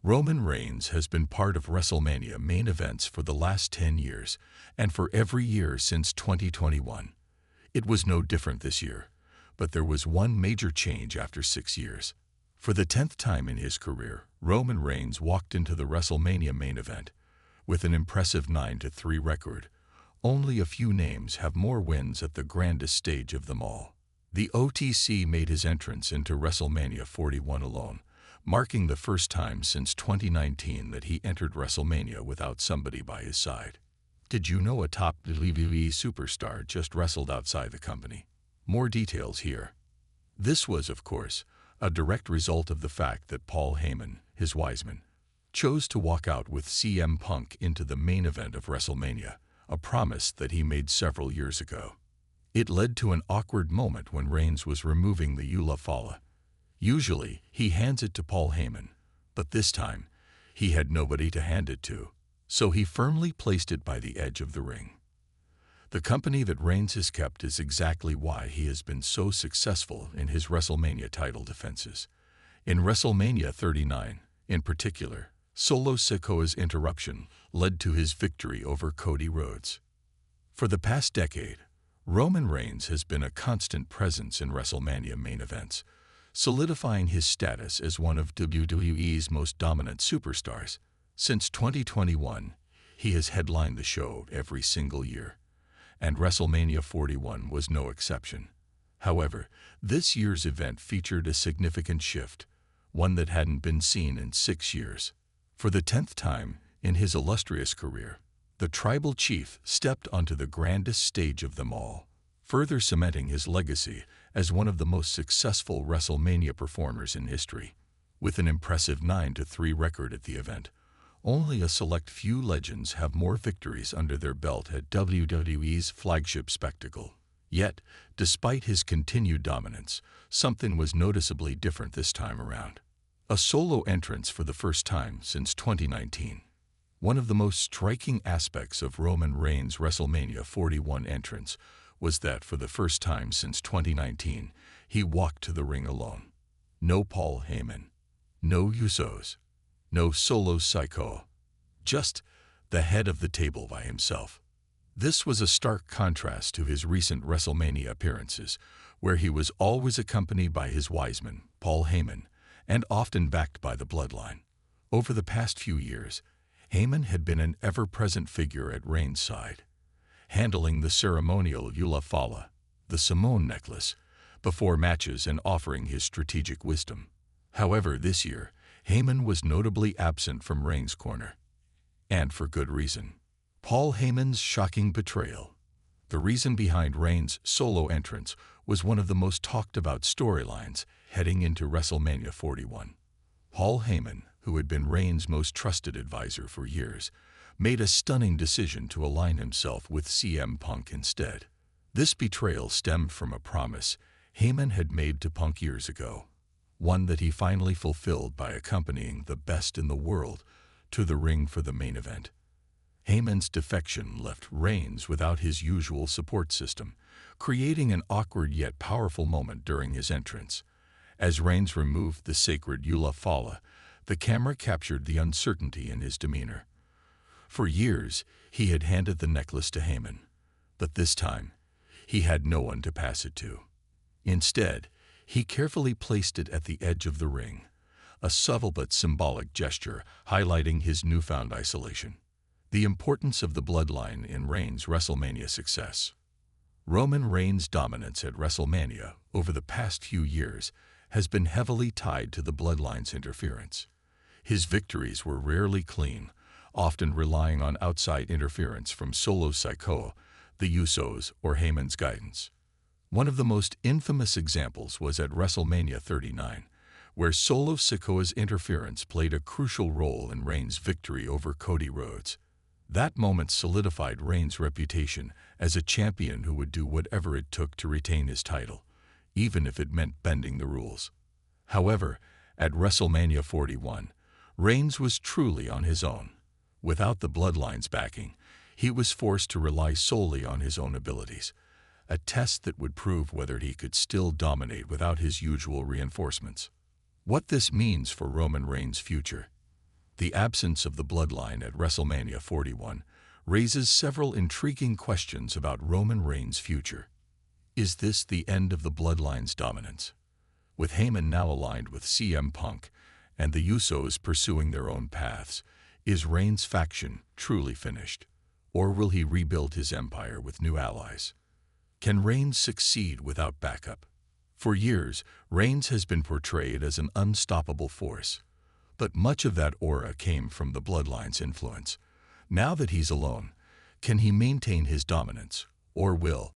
Roman Reigns has been part of WrestleMania main events for the last 10 years, and for every year since 2021. It was no different this year, but there was one major change after 6 years. For the 10th time in his career, Roman Reigns walked into the WrestleMania main event with an impressive 9-3 record. Only a few names have more wins at the grandest stage of them all. The OTC made his entrance into WrestleMania 41 alone, marking the first time since 2019 that he entered WrestleMania without somebody by his side. Did you know a top WWE superstar just wrestled outside the company? More details here. This was, of course, a direct result of the fact that Paul Heyman, his Wiseman, chose to walk out with CM Punk into the main event of WrestleMania, a promise that he made several years ago. It led to an awkward moment when Reigns was removing the Eula Fala. Usually, he hands it to Paul Heyman, but this time, he had nobody to hand it to, so he firmly placed it by the edge of the ring. The company that Reigns has kept is exactly why he has been so successful in his WrestleMania title defenses. In WrestleMania 39, in particular, Solo Sikoa's interruption led to his victory over Cody Rhodes. For the past decade, Roman Reigns has been a constant presence in WrestleMania main events, solidifying his status as one of WWE's most dominant superstars. Since 2021, he has headlined the show every single year, and WrestleMania 41 was no exception. However, this year's event featured a significant shift, one that hadn't been seen in 6 years. For the 10th time in his illustrious career, the tribal chief stepped onto the grandest stage of them all, further cementing his legacy as one of the most successful WrestleMania performers in history. With an impressive 9-3 record at the event, only a select few legends have more victories under their belt at WWE's flagship spectacle. Yet, despite his continued dominance, something was noticeably different this time around. A solo entrance for the first time since 2019. One of the most striking aspects of Roman Reigns' WrestleMania 41 entrance was that for the first time since 2019, he walked to the ring alone. No Paul Heyman, no Usos, no Solo Sikoa, just the head of the table by himself. This was a stark contrast to his recent WrestleMania appearances, where he was always accompanied by his Wiseman, Paul Heyman, and often backed by the bloodline. Over the past few years, Heyman had been an ever-present figure at Reigns' side, handling the ceremonial Eula Fala, the Simone necklace, before matches and offering his strategic wisdom. However, this year, Heyman was notably absent from Reigns' corner, and for good reason. Paul Heyman's shocking betrayal. The reason behind Reigns' solo entrance was one of the most talked-about storylines heading into WrestleMania 41. Paul Heyman, who had been Reigns' most trusted advisor for years, made a stunning decision to align himself with CM Punk instead. This betrayal stemmed from a promise Heyman had made to Punk years ago, one that he finally fulfilled by accompanying the best in the world to the ring for the main event. Heyman's defection left Reigns without his usual support system, creating an awkward yet powerful moment during his entrance. As Reigns removed the sacred Eula Fala, the camera captured the uncertainty in his demeanor. For years, he had handed the necklace to Heyman, but this time, he had no one to pass it to. Instead, he carefully placed it at the edge of the ring, a subtle but symbolic gesture highlighting his newfound isolation. The importance of the bloodline in Reigns' WrestleMania success. Roman Reigns' dominance at WrestleMania over the past few years has been heavily tied to the bloodline's interference. His victories were rarely clean, often relying on outside interference from Solo Sikoa, the Usos, or Heyman's guidance. One of the most infamous examples was at WrestleMania 39, where Solo Sikoa's interference played a crucial role in Reigns' victory over Cody Rhodes. That moment solidified Reigns' reputation as a champion who would do whatever it took to retain his title, even if it meant bending the rules. However, at WrestleMania 41, Reigns was truly on his own. Without the bloodline's backing, he was forced to rely solely on his own abilities, a test that would prove whether he could still dominate without his usual reinforcements. What this means for Roman Reigns' future. The absence of the bloodline at WrestleMania 41 raises several intriguing questions about Roman Reigns' future. Is this the end of the bloodline's dominance? With Heyman now aligned with CM Punk and the Usos pursuing their own paths, is Reigns' faction truly finished? Or will he rebuild his empire with new allies? Can Reigns succeed without backup? For years, Reigns has been portrayed as an unstoppable force. But much of that aura came from the bloodline's influence. Now that he's alone, can he maintain his dominance, or will